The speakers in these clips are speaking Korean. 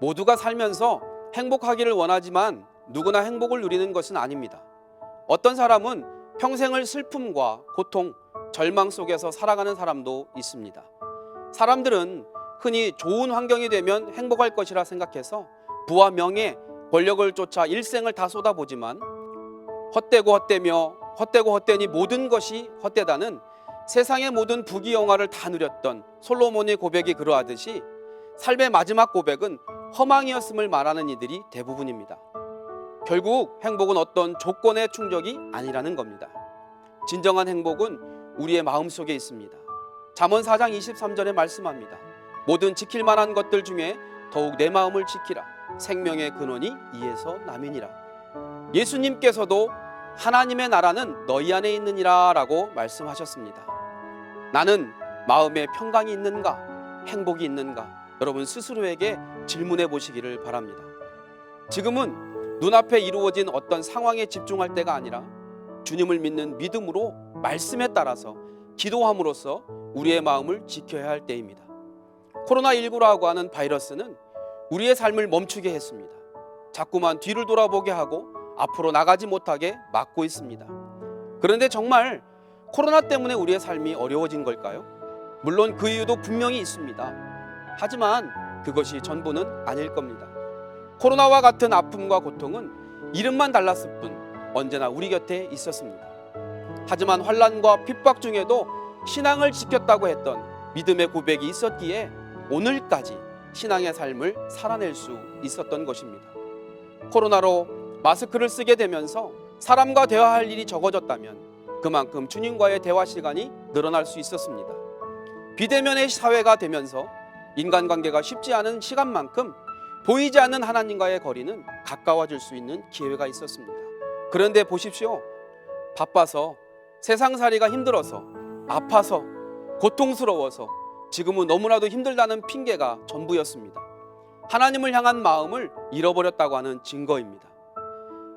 모두가 살면서 행복하기를 원하지만 누구나 행복을 누리는 것은 아닙니다. 어떤 사람은 평생을 슬픔과 고통, 절망 속에서 살아가는 사람도 있습니다. 사람들은 흔히 좋은 환경이 되면 행복할 것이라 생각해서 부와 명예, 권력을 쫓아 일생을 다 쏟아보지만 헛되고 헛되며 헛되고 헛되니 모든 것이 헛되다는 세상의 모든 부귀영화를 다 누렸던 솔로몬의 고백이 그러하듯이 삶의 마지막 고백은 허망이었음을 말하는 이들이 대부분입니다. 결국 행복은 어떤 조건의 충족이 아니라는 겁니다. 진정한 행복은 우리의 마음속에 있습니다. 잠언 4장 23절에 말씀합니다. 모든 지킬 만한 것들 중에 더욱 내 마음을 지키라. 생명의 근원이 이에서 남이니라. 예수님께서도 하나님의 나라는 너희 안에 있느니라 라고 말씀하셨습니다. 나는 마음에 평강이 있는가? 행복이 있는가? 여러분 스스로에게 질문해 보시기를 바랍니다. 지금은 눈앞에 이루어진 어떤 상황에 집중할 때가 아니라 주님을 믿는 믿음으로 말씀에 따라서 기도함으로써 우리의 마음을 지켜야 할 때입니다. 코로나19라고 하는 바이러스는 우리의 삶을 멈추게 했습니다. 자꾸만 뒤를 돌아보게 하고 앞으로 나가지 못하게 막고 있습니다. 그런데 정말 코로나 때문에 우리의 삶이 어려워진 걸까요? 물론 그 이유도 분명히 있습니다. 하지만 그것이 전부는 아닐 겁니다. 코로나와 같은 아픔과 고통은 이름만 달랐을 뿐 언제나 우리 곁에 있었습니다. 하지만 환난과 핍박 중에도 신앙을 지켰다고 했던 믿음의 고백이 있었기에 오늘까지 신앙의 삶을 살아낼 수 있었던 것입니다. 코로나로 마스크를 쓰게 되면서 사람과 대화할 일이 적어졌다면 그만큼 주님과의 대화 시간이 늘어날 수 있었습니다. 비대면의 사회가 되면서 인간관계가 쉽지 않은 시간만큼 보이지 않는 하나님과의 거리는 가까워질 수 있는 기회가 있었습니다. 그런데 보십시오. 바빠서, 세상살이가 힘들어서, 아파서, 고통스러워서 지금은 너무나도 힘들다는 핑계가 전부였습니다. 하나님을 향한 마음을 잃어버렸다고 하는 증거입니다.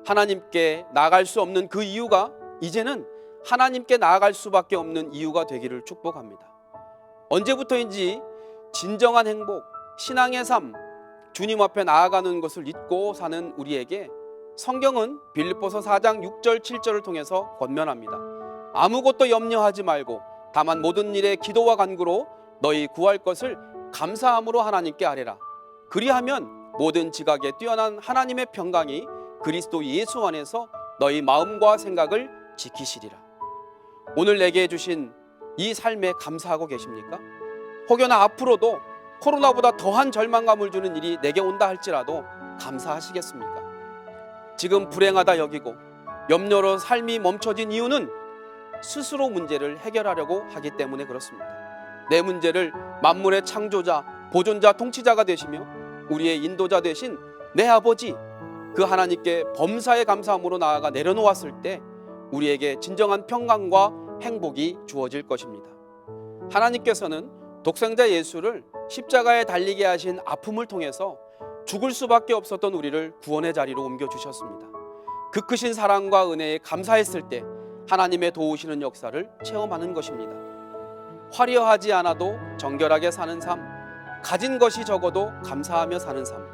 하나님께 나아갈 수 없는 그 이유가 이제는 하나님께 나아갈 수밖에 없는 이유가 되기를 축복합니다. 언제부터인지 진정한 행복, 신앙의 삶, 주님 앞에 나아가는 것을 잊고 사는 우리에게 성경은 빌립보서 4장 6절 7절을 통해서 권면합니다. 아무것도 염려하지 말고 다만 모든 일에 기도와 간구로 너희 구할 것을 감사함으로 하나님께 아뢰라. 그리하면 모든 지각에 뛰어난 하나님의 평강이 그리스도 예수 안에서 너희 마음과 생각을 지키시리라. 오늘 내게 주신 이 삶에 감사하고 계십니까? 혹여나 앞으로도 코로나보다 더한 절망감을 주는 일이 내게 온다 할지라도 감사하시겠습니까? 지금 불행하다 여기고 염려로 삶이 멈춰진 이유는 스스로 문제를 해결하려고 하기 때문에 그렇습니다. 내 문제를 만물의 창조자, 보존자, 통치자가 되시며 우리의 인도자 되신 내 아버지 그 하나님께 범사에 감사함으로 나아가 내려놓았을 때 우리에게 진정한 평강과 행복이 주어질 것입니다. 하나님께서는 독생자 예수를 십자가에 달리게 하신 아픔을 통해서 죽을 수밖에 없었던 우리를 구원의 자리로 옮겨주셨습니다. 그 크신 사랑과 은혜에 감사했을 때 하나님의 도우시는 역사를 체험하는 것입니다. 화려하지 않아도 정결하게 사는 삶, 가진 것이 적어도 감사하며 사는 삶,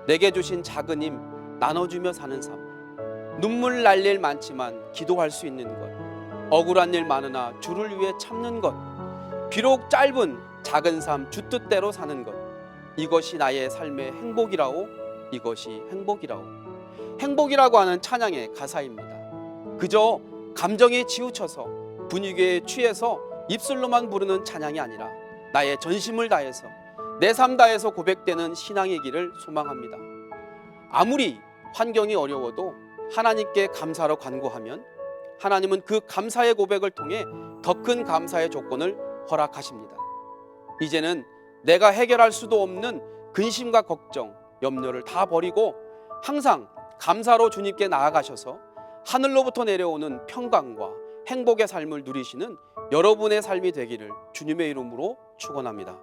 내게 주신 작은 힘 나눠주며 사는 삶, 눈물 날 일 많지만 기도할 수 있는 것, 억울한 일 많으나 주를 위해 참는 것, 비록 짧은 작은 삶 주 뜻대로 사는 것, 이것이 나의 삶의 행복이라오. 이것이 행복이라오. 행복이라고 하는 찬양의 가사입니다. 그저 감정에 치우쳐서 분위기에 취해서 입술로만 부르는 찬양이 아니라 나의 전심을 다해서 내 삶 다해서 고백되는 신앙이기를 소망합니다. 아무리 환경이 어려워도 하나님께 감사로 간구하면 하나님은 그 감사의 고백을 통해 더 큰 감사의 조건을 허락하십니다. 이제는 내가 해결할 수도 없는 근심과 걱정, 염려를 다 버리고 항상 감사로 주님께 나아가셔서 하늘로부터 내려오는 평강과 행복의 삶을 누리시는 여러분의 삶이 되기를 주님의 이름으로 축원합니다.